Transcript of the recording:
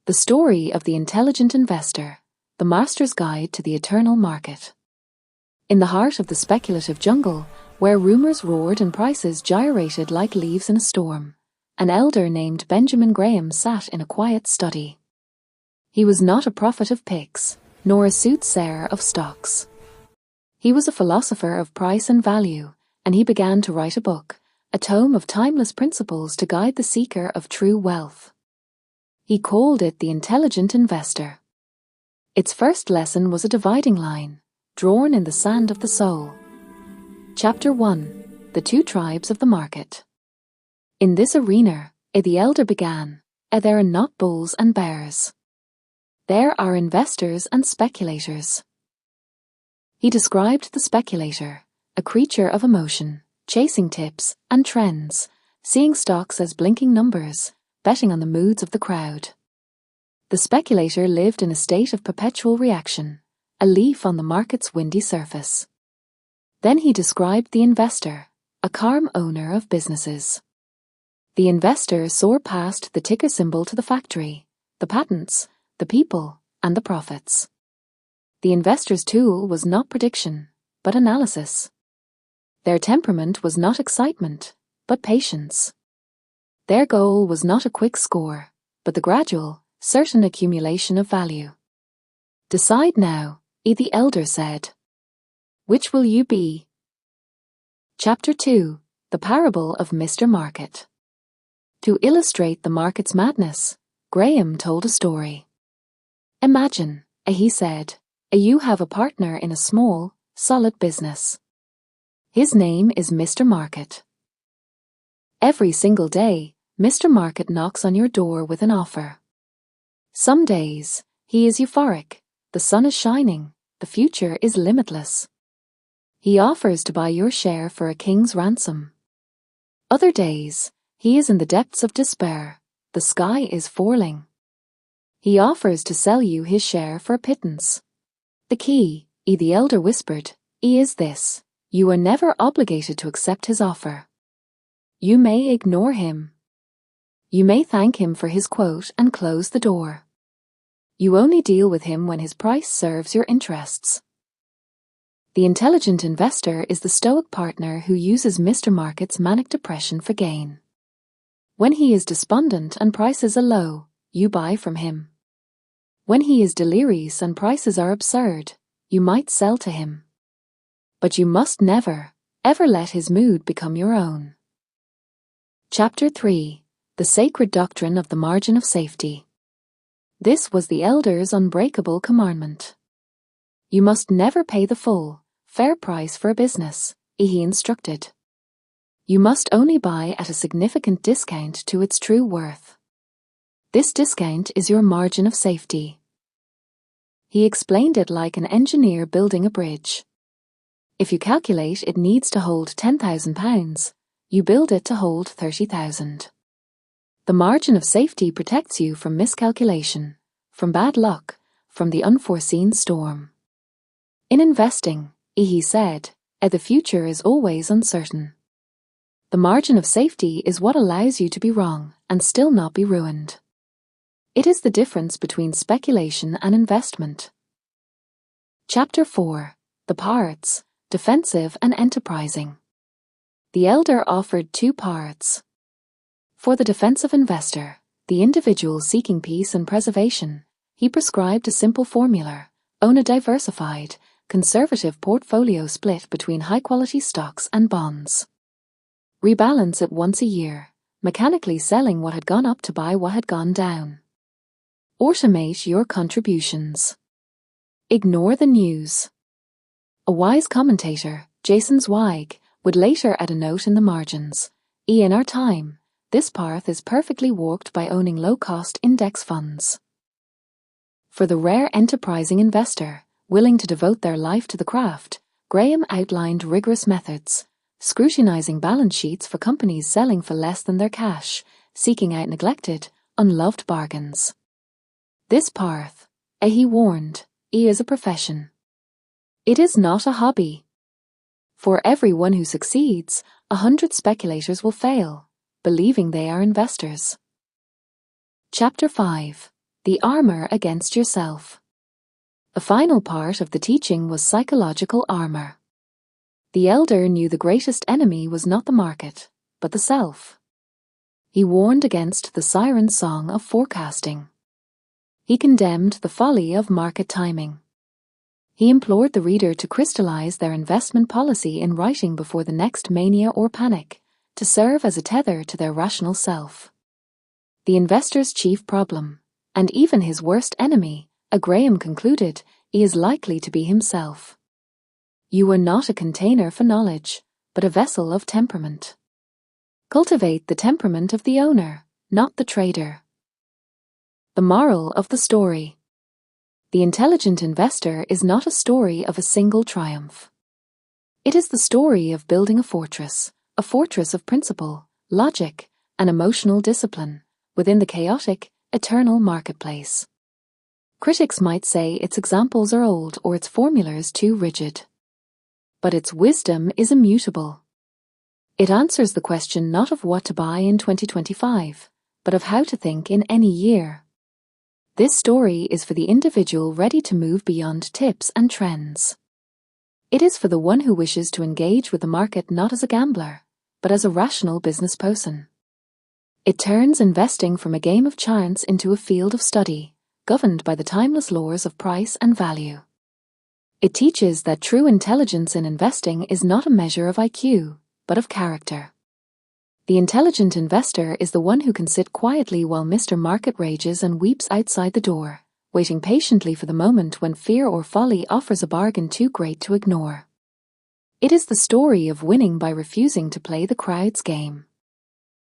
The story of the intelligent investor, the master's guide to the eternal market. In the heart of the speculative jungle, where rumors roared and prices gyrated like leaves in a storm, an elder named Benjamin Graham sat in a quiet study. He was not a prophet of picks, nor a soothsayer of stocks. He was a philosopher of price and value, and he began to write a book, a tome of timeless principles to guide the seeker of true wealth. He called it The Intelligent Investor. Its first lesson was a dividing line, drawn in the sand of the soul. Chapter 1. The Two Tribes of the Market. In this arena, the elder began, there are not bulls and bears. There are investors and speculators. He described the speculator, a creature of emotion, chasing tips and trends, seeing stocks as blinking numbers, betting on the moods of the crowd. The speculator lived in a state of perpetual reaction, a leaf on the market's windy surface. Then he described the investor, a calm owner of businesses. The investor saw past the ticker symbol to the factory, the patents, the people, and the profits. The investor's tool was not prediction, but analysis. Their temperament was not excitement, but patience. Their goal was not a quick score, but the gradual, certain accumulation of value. Decide now, the elder said. Which will you be? Chapter 2. The Parable of Mr. Market. To illustrate the market's madness, Graham told a story. Imagine, he said, you have a partner in a small, solid business. His name is Mr. Market. Every single day, Mr. Market knocks on your door with an offer. Some days, he is euphoric, the sun is shining, the future is limitless. He offers to buy your share for a king's ransom. Other days, he is in the depths of despair, the sky is falling. He offers to sell you his share for a pittance. The key, the elder whispered, is this: you are never obligated to accept his offer. You may ignore him. You may thank him for his quote and close the door. You only deal with him when his price serves your interests. The intelligent investor is the stoic partner who uses Mr. Market's manic depression for gain. When he is despondent and prices are low, you buy from him. When he is delirious and prices are absurd, you might sell to him. But you must never, ever let his mood become your own. Chapter 3. The Sacred Doctrine of the Margin of Safety. This was the elder's unbreakable commandment. You must never pay the full, fair price for a business, he instructed. You must only buy at a significant discount to its true worth. This discount is your margin of safety. He explained it like an engineer building a bridge. If you calculate it needs to hold £10,000, you build it to hold 30,000. The margin of safety protects you from miscalculation, from bad luck, from the unforeseen storm. In investing, he said, the future is always uncertain. The margin of safety is what allows you to be wrong and still not be ruined. It is the difference between speculation and investment. Chapter 4. The Parts, Defensive and Enterprising. The elder offered two parts. For the defensive investor, the individual seeking peace and preservation, he prescribed a simple formula: own a diversified, conservative portfolio split between high-quality stocks and bonds. Rebalance it once a year, mechanically selling what had gone up to buy what had gone down. Automate your contributions. Ignore the news. A wise commentator, Jason Zweig, would later add a note in the margins: in our time, this path is perfectly walked by owning low-cost index funds. For the rare enterprising investor, willing to devote their life to the craft, Graham outlined rigorous methods, scrutinizing balance sheets for companies selling for less than their cash, seeking out neglected, unloved bargains. This path, he warned, is a profession. It is not a hobby. For every one who succeeds, 100 speculators will fail, believing they are investors. Chapter 5. the armor against yourself. A final part of the teaching was psychological armor. The elder knew the greatest enemy was not the market, but the self. He warned against the siren song of forecasting. He condemned the folly of market timing. He implored the reader to crystallize their investment policy in writing before the next mania or panic, to serve as a tether to their rational self. The investor's chief problem, and even his worst enemy, Graham concluded, is likely to be himself. You are not a container for knowledge, but a vessel of temperament. Cultivate the temperament of the owner, not the trader. The moral of the story. The intelligent investor is not a story of a single triumph. It is the story of building a fortress of principle, logic, and emotional discipline, within the chaotic, eternal marketplace. Critics might say its examples are old or its formulas too rigid. But its wisdom is immutable. It answers the question not of what to buy in 2025, but of how to think in any year. This story is for the individual ready to move beyond tips and trends. It is for the one who wishes to engage with the market not as a gambler, but as a rational business person. It turns investing from a game of chance into a field of study, governed by the timeless laws of price and value. It teaches that true intelligence in investing is not a measure of IQ, but of character. The intelligent investor is the one who can sit quietly while Mr. Market rages and weeps outside the door, waiting patiently for the moment when fear or folly offers a bargain too great to ignore. It is the story of winning by refusing to play the crowd's game.